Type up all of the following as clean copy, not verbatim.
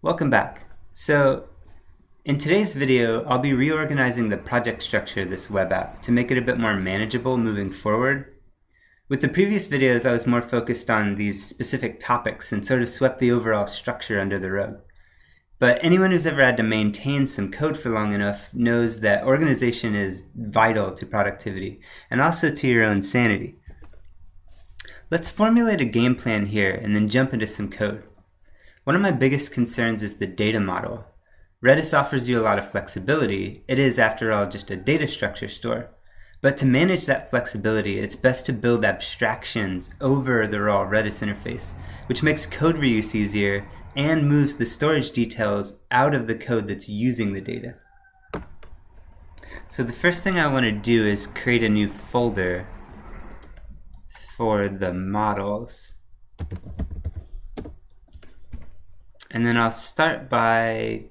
Welcome back. So in today's video, I'll be reorganizing the project structure of this web app to make it a bit more manageable moving forward. With the previous videos, I was more focused on these specific topics and sort of swept the overall structure under the rug. But anyone who's ever had to maintain some code for long enough knows that organization is vital to productivity and also to your own sanity. Let's formulate a game plan here and then jump into some code. One of my biggest concerns is the data model. Redis offers you a lot of flexibility. It is, after all, just a data structure store. But to manage that flexibility, it's best to build abstractions over the raw Redis interface, which makes code reuse easier and moves the storage details out of the code that's using the data. So the first thing I want to do is create a new folder for the models. And then I'll start by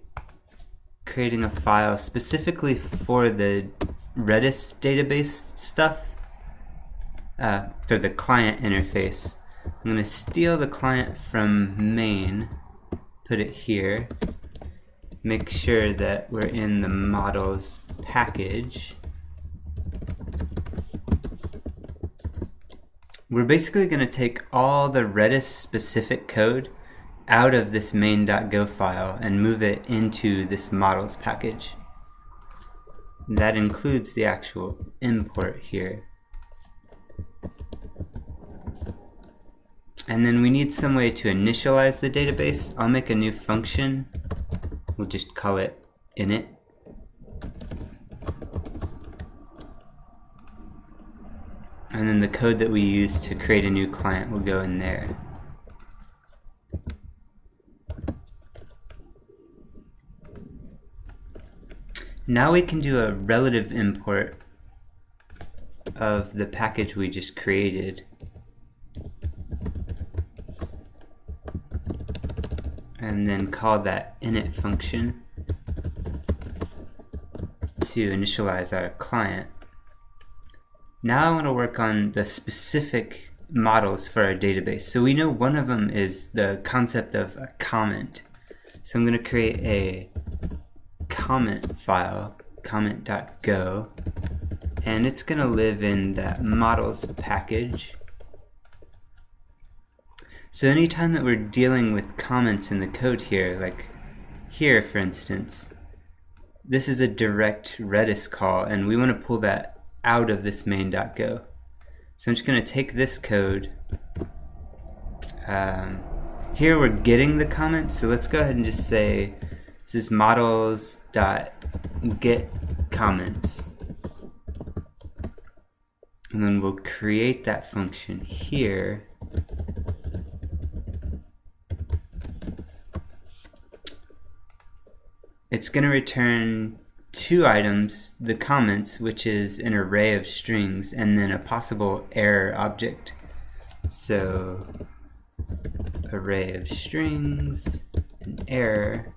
creating a file specifically for the Redis database stuff, for the client interface. I'm going to steal the client from main, put it here, make sure that we're in the models package. We're basically going to take all the Redis specific code out of this main.go file and move it into this models package. That includes the actual import here. And then we need some way to initialize the database. I'll make a new function. We'll just call it init. And then the code that we use to create a new client will go in there. Now we can do a relative import of the package we just created. And then call that init function to initialize our client. Now I want to work on the specific models for our database. So we know one of them is the concept of a comment. So I'm going to create a comment file, comment.go, and it's going to live in that models package. So anytime that we're dealing with comments in the code here, like here for instance, this is a direct Redis call and we want to pull that out of this main.go. So I'm just going to take this code. Here we're getting the comments, so let's go ahead and just say this is models.getComments. And then we'll create that function here. It's going to return two items, the comments, which is an array of strings, and then a possible error object. So array of strings, an error.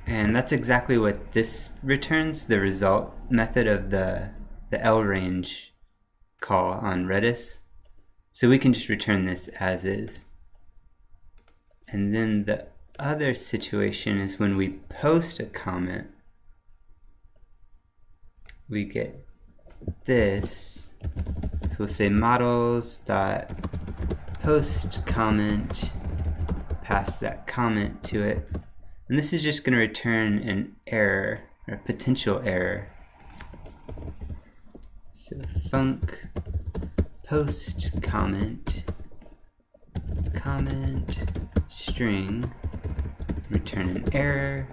And that's exactly what this returns, the result method of the LRange call on Redis. So we can just return this as is. And then the other situation is when we post a comment, we get this. So we'll say models.post comment, pass that comment to it. And this is just going to return an error, or a potential error. So func post comment string, return an error.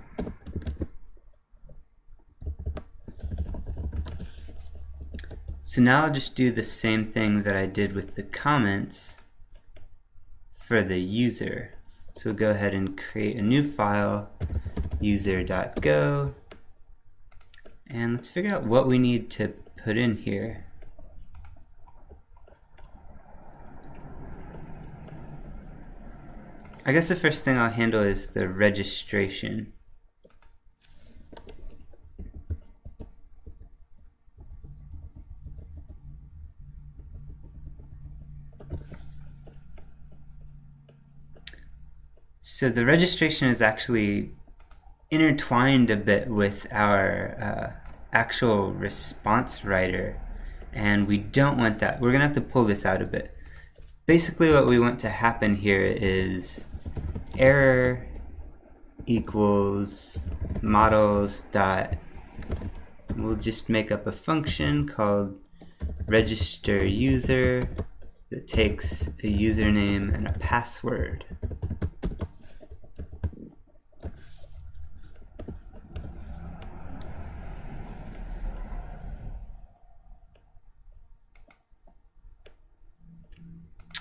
So now I'll just do the same thing that I did with the comments for the user. So we'll go ahead and create a new file, user.go, and let's figure out what we need to put in here. I guess the first thing I'll handle is the registration. So the registration is actually intertwined a bit with our actual response writer, and we don't want that. We're gonna have to pull this out a bit. Basically what we want to happen here is error equals models dot, we'll just make up a function called register user that takes a username and a password.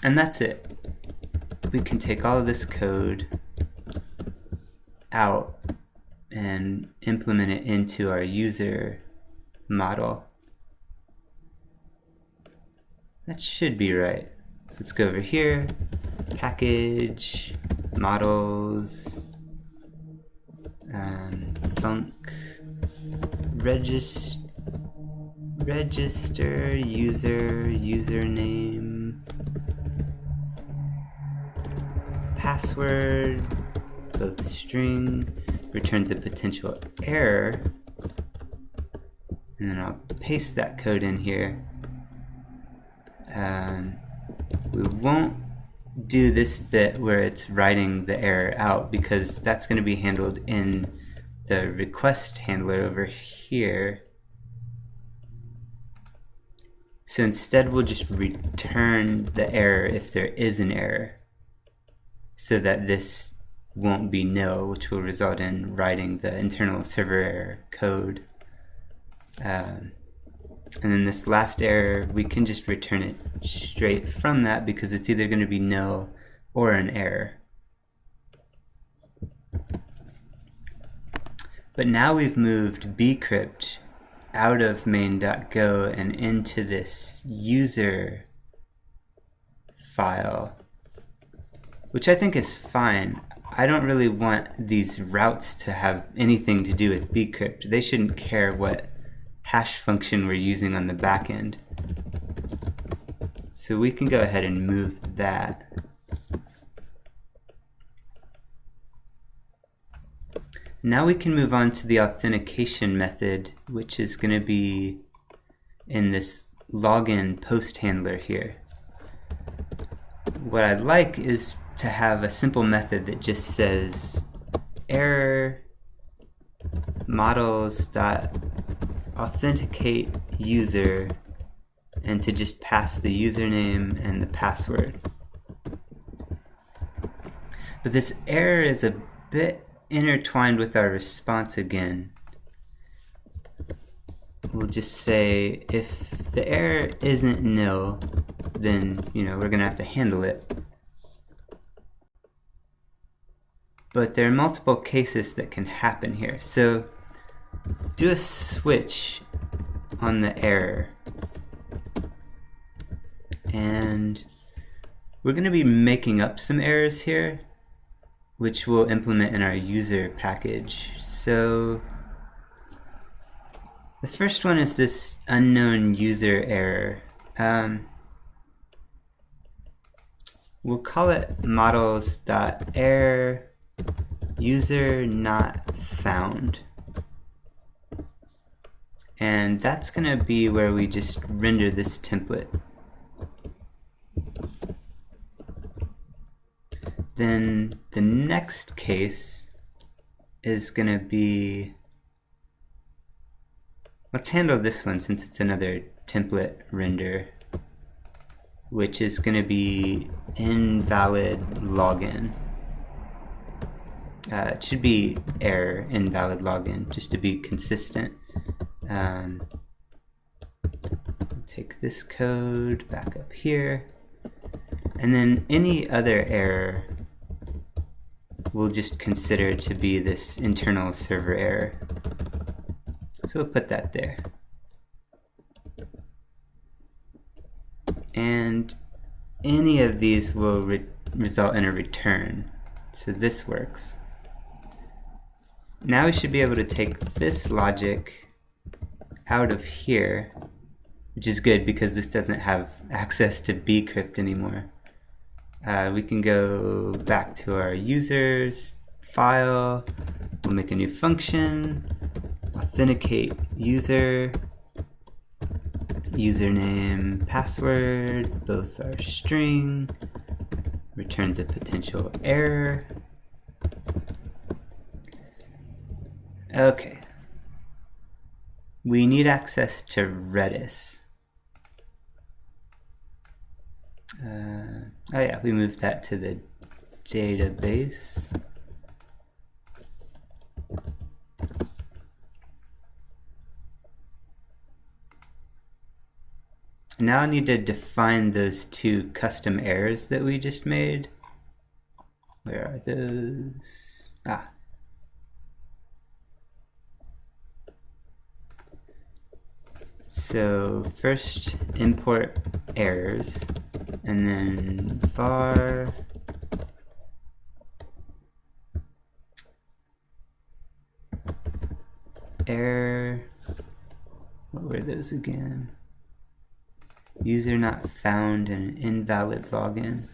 And that's it. We can take all of this code out and implement it into our user model. That should be right. So let's go over here, package, models, func, register user, username, password, both string, returns a potential error, and then I'll paste that code in here. We won't do this bit where it's writing the error out because that's going to be handled in the request handler over here. So instead we'll just return the error if there is an error, so that this won't be no, which will result in writing the internal server error code. And then this last error, we can just return it straight from that because it's either going to be no or an error. But now we've moved bcrypt out of main.go and into this user file, which I think is fine. I don't really want these routes to have anything to do with bcrypt. They shouldn't care what hash function we're using on the back end. So we can go ahead and move that. Now we can move on to the authentication method, which is going to be in this login post handler here. What I'd like is to have a simple method that just says error models dot authenticate user, and to just pass the username and the password. But this error is a bit intertwined with our response again. We'll just say if the error isn't nil, then we're gonna have to handle it. But there are multiple cases that can happen here. So do a switch on the error, and we're going to be making up some errors here, which we'll implement in our user package. So the first one is this unknown user error. We'll call it models.error user not found. And that's going to be where we just render this template. Then the next case is going to be, let's handle this one since it's another template render, which is going to be invalid login. It should be error invalid login, just to be consistent. Take this code back up here, and then any other error we'll just consider to be this internal server error. So we'll put that there. And any of these will result in a return. So this works. Now we should be able to take this logic out of here, which is good because this doesn't have access to bcrypt anymore. We can go back to our users file. We'll make a new function, authenticate user, username, password, both are string, returns a potential error. Okay. We need access to Redis. Oh yeah, we moved that to the database. Now I need to define those two custom errors that we just made. Where are those? Ah. So first import errors, and then var error, what were those again? User not found and invalid login.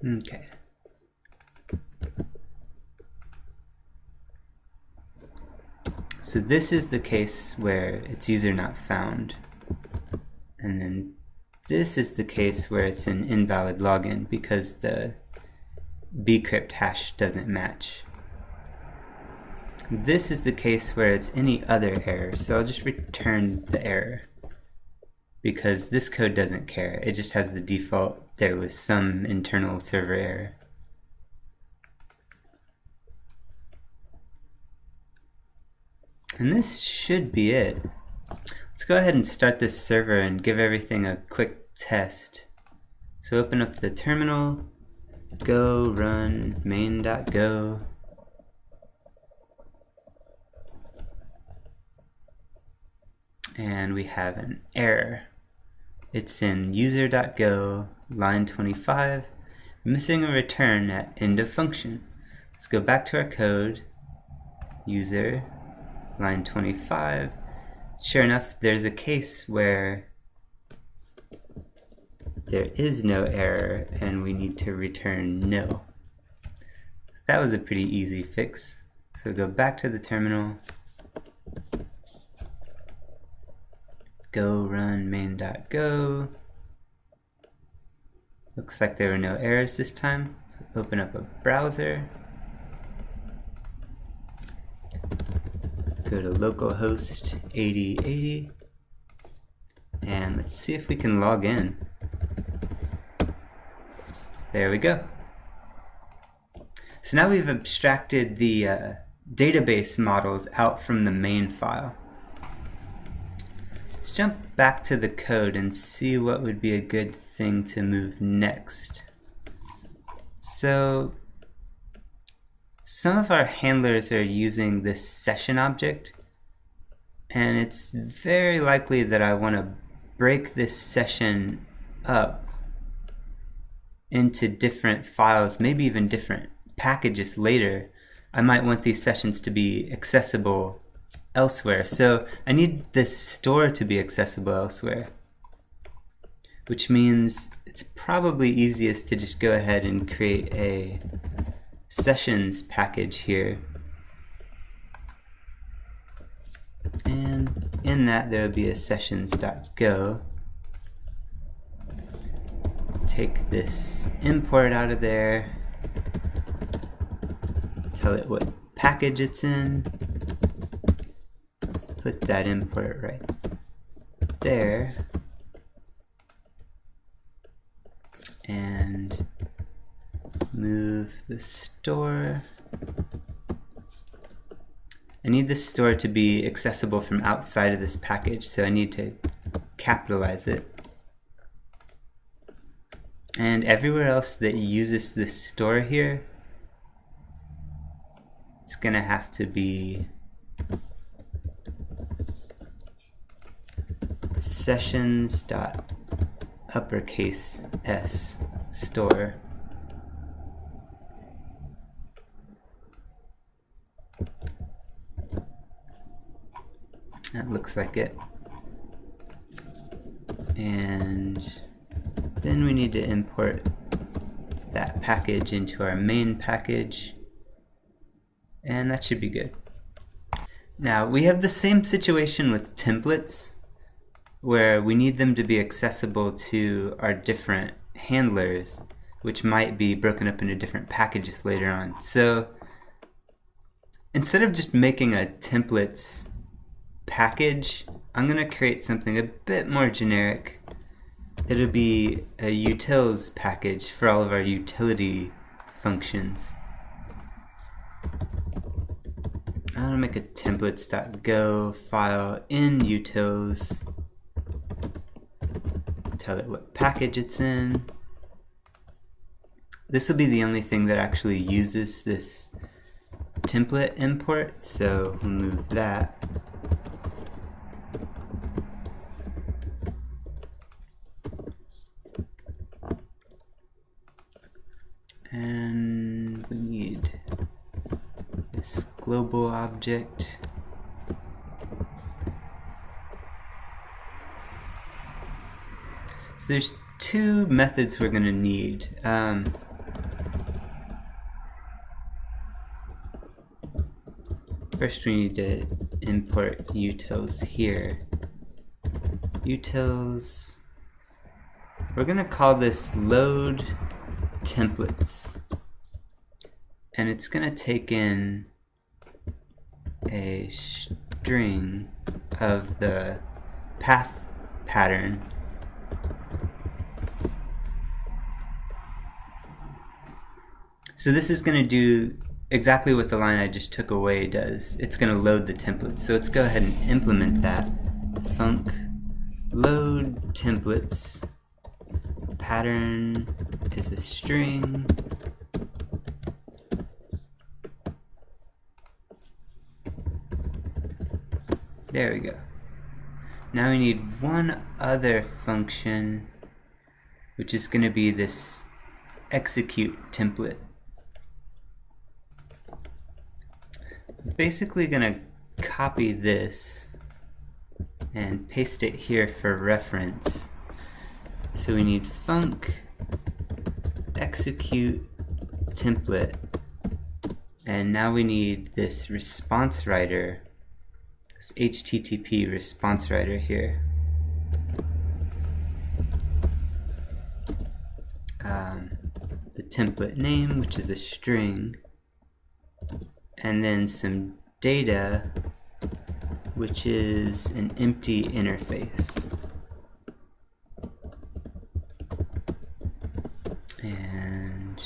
Okay. So this is the case where it's user not found. And then this is the case where it's an invalid login because the bcrypt hash doesn't match. This is the case where it's any other error. So I'll just return the error because this code doesn't care. It just has the default there was some internal server error. And this should be it. Let's go ahead and start this server and give everything a quick test. So open up the terminal, go run main.go. And we have an error. It's in user.go, line 25, missing a return at end of function. Let's go back to our code, user, line 25. Sure enough, there's a case where there is no error and we need to return nil. So that was a pretty easy fix. So go back to the terminal, go run main.go. Looks like there were no errors this time. Open up a browser. Go to localhost 8080. And let's see if we can log in. There we go. So now we've abstracted the database models out from the main file. Let's jump back to the code and see what would be a good thing to move next. So some of our handlers are using this session object, and it's very likely that I want to break this session up into different files, maybe even different packages later. I might want these sessions to be accessible elsewhere. So I need this store to be accessible elsewhere, which means it's probably easiest to just go ahead and create a sessions package here. And in that there will be a sessions.go. Take this import out of there, tell it what package it's in, put that import right there, and move the store. I need this store to be accessible from outside of this package, so I need to capitalize it. And everywhere else that uses this store here, it's gonna have to be sessions.uppercase S store. That looks like it. And then we need to import that package into our main package, and that should be good. Now we have the same situation with templates, where we need them to be accessible to our different handlers, which might be broken up into different packages later on. So instead of just making a templates package, I'm going to create something a bit more generic. It'll be a utils package for all of our utility functions. I'm going to make a templates.go file in utils, tell it what package it's in. This will be the only thing that actually uses this template import, so we'll move that. And we need this global object. So there's two methods we're going to need. First we need to import utils here. Utils, we're going to call this load templates, and it's going to take in a string of the path pattern. So this is going to do exactly what the line I just took away does. It's going to load the templates. So let's go ahead and implement that. Func load templates. Pattern is a string. There we go. Now we need one other function, which is going to be this execute template. I'm basically going to copy this and paste it here for reference. So we need func execute template, and now we need this response writer, this HTTP response writer here. The template name, which is a string, and then some data, which is an empty interface. And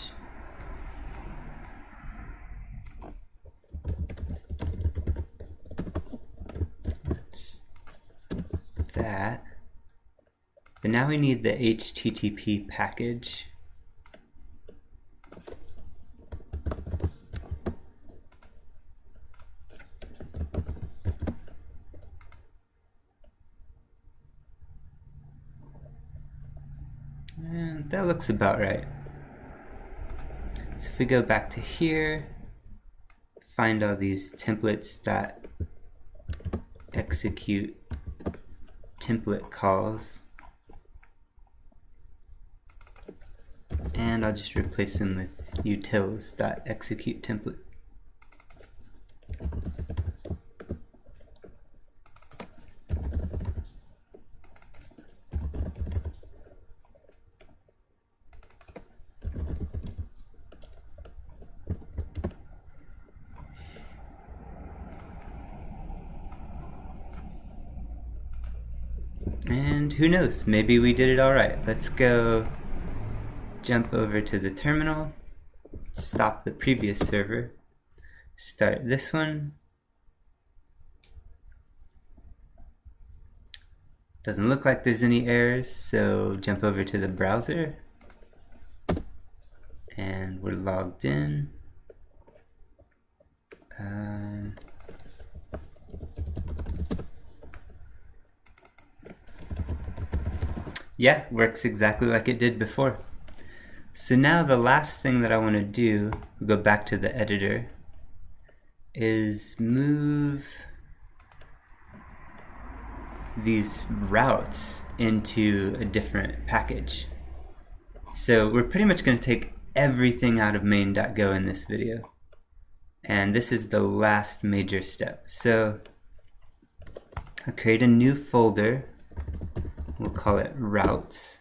that's that. But now we need the HTTP package. And that looks about right. So if we go back to here, find all these templates.execute template calls, and I'll just replace them with utils.execute template. And who knows, maybe we did it all right. Let's go jump over to the terminal, stop the previous server, start this one. Doesn't look like there's any errors, so jump over to the browser, and we're logged in. Yeah, works exactly like it did before. So now the last thing that I want to do, we'll go back to the editor, is move these routes into a different package. So we're pretty much going to take everything out of main.go in this video. And this is the last major step. So I'll create a new folder. We'll call it routes.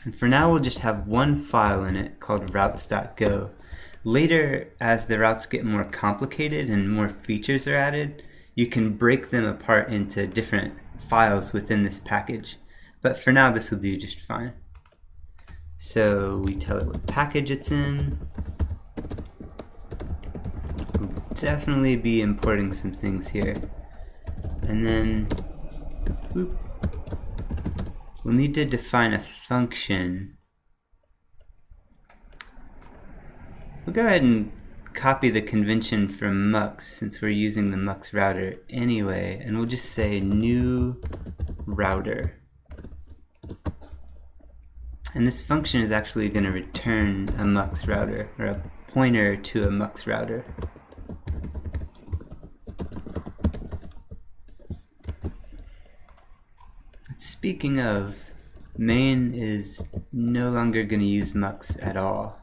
And for now, we'll just have one file in it called routes.go. Later, as the routes get more complicated and more features are added, you can break them apart into different files within this package. But for now, this will do just fine. So we tell it what package it's in. We'll definitely be importing some things here. And then we'll need to define a function. We'll go ahead and copy the convention from mux since we're using the mux router anyway, and we'll just say new router. And this function is actually going to return a mux router, or a pointer to a mux router. Speaking of, main is no longer going to use mux at all.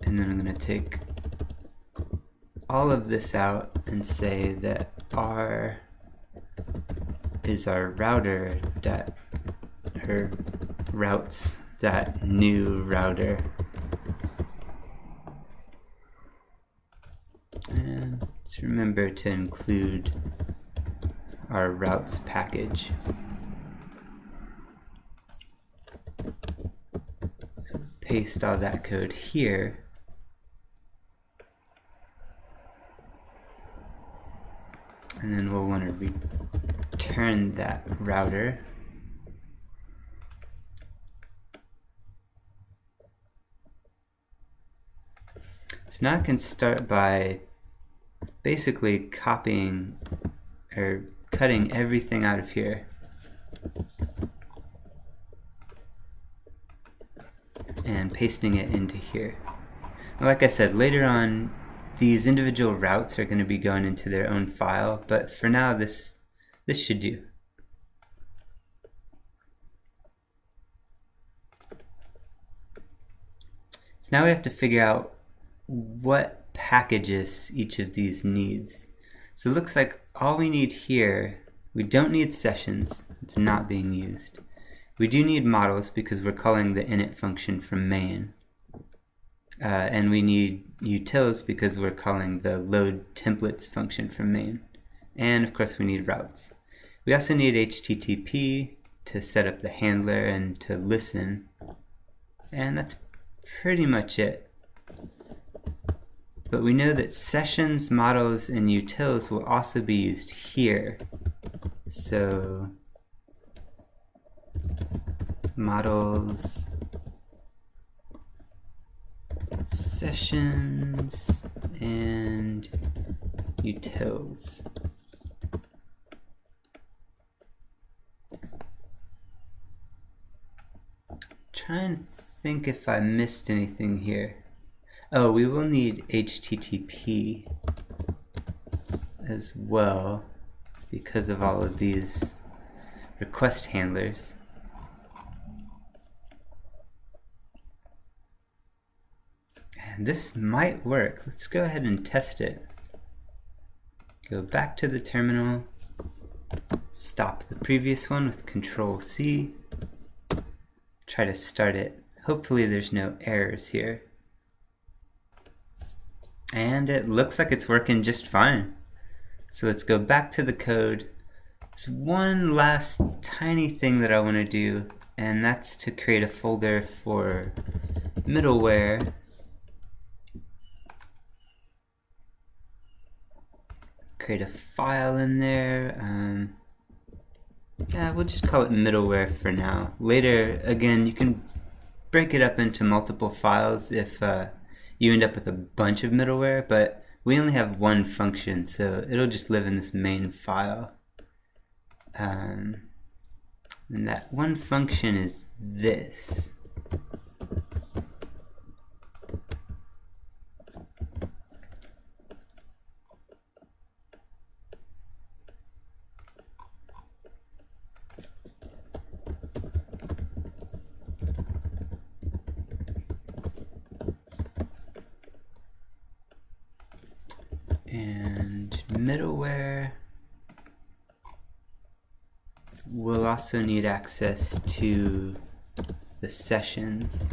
And then I'm going to take all of this out and say that R is our router dot, or routes dot new router. And let's remember to include our routes package. So paste all that code here. And then we'll want to return that router. So now I can start by basically copying or cutting everything out of here and pasting it into here. And like I said, later on these individual routes are going to be going into their own file, but for now this should do. So now we have to figure out what packages each of these needs. So it looks like all we need here, we don't need sessions, it's not being used. We do need models because we're calling the init function from main. And we need utils because we're calling the load templates function from main. And of course we need routes. We also need HTTP to set up the handler and to listen. And that's pretty much it. But we know that sessions, models, and utils will also be used here. So models, sessions, and utils. Try and think if I missed anything here. Oh, we will need HTTP as well because of all of these request handlers. And this might work. Let's go ahead and test it. Go back to the terminal, stop the previous one with Control-C, try to start it. Hopefully there's no errors here. And it looks like it's working just fine. So let's go back to the code. There's one last tiny thing that I want to do, and that's to create a folder for middleware. Create a file in there. Yeah, we'll just call it middleware for now. Later, again, you can break it up into multiple files if you end up with a bunch of middleware, but we only have one function, so it'll just live in this main file. And that one function is this. And middleware will also need access to the sessions.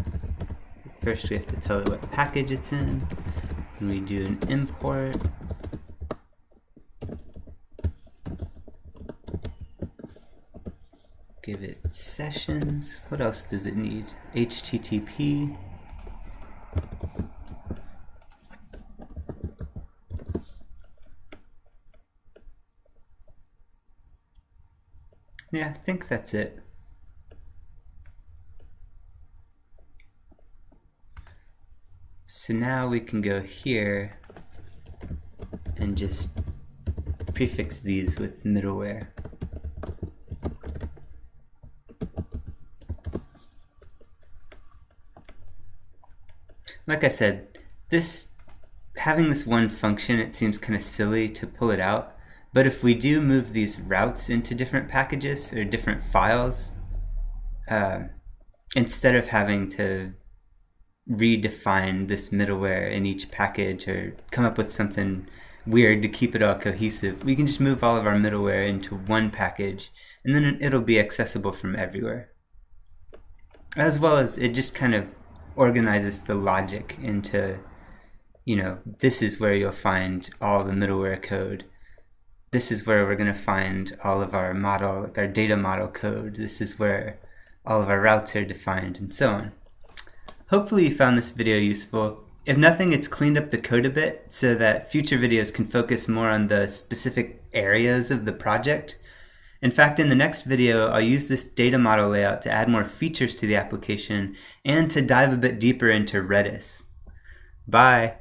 First we have to tell it what package it's in, and we do an import. Give it sessions. What else does it need? HTTP. Yeah, I think that's it. So now we can go here and just prefix these with middleware. Like I said, having this one function, it seems kind of silly to pull it out. But if we do move these routes into different packages or different files, instead of having to redefine this middleware in each package or come up with something weird to keep it all cohesive, we can just move all of our middleware into one package, and then it'll be accessible from everywhere. As well as it just kind of organizes the logic into, this is where you'll find all the middleware code. This is where we're going to find all of our model, our data model code. This is where all of our routes are defined, and so on. Hopefully you found this video useful. If nothing, it's cleaned up the code a bit so that future videos can focus more on the specific areas of the project. In fact, in the next video, I'll use this data model layout to add more features to the application and to dive a bit deeper into Redis. Bye!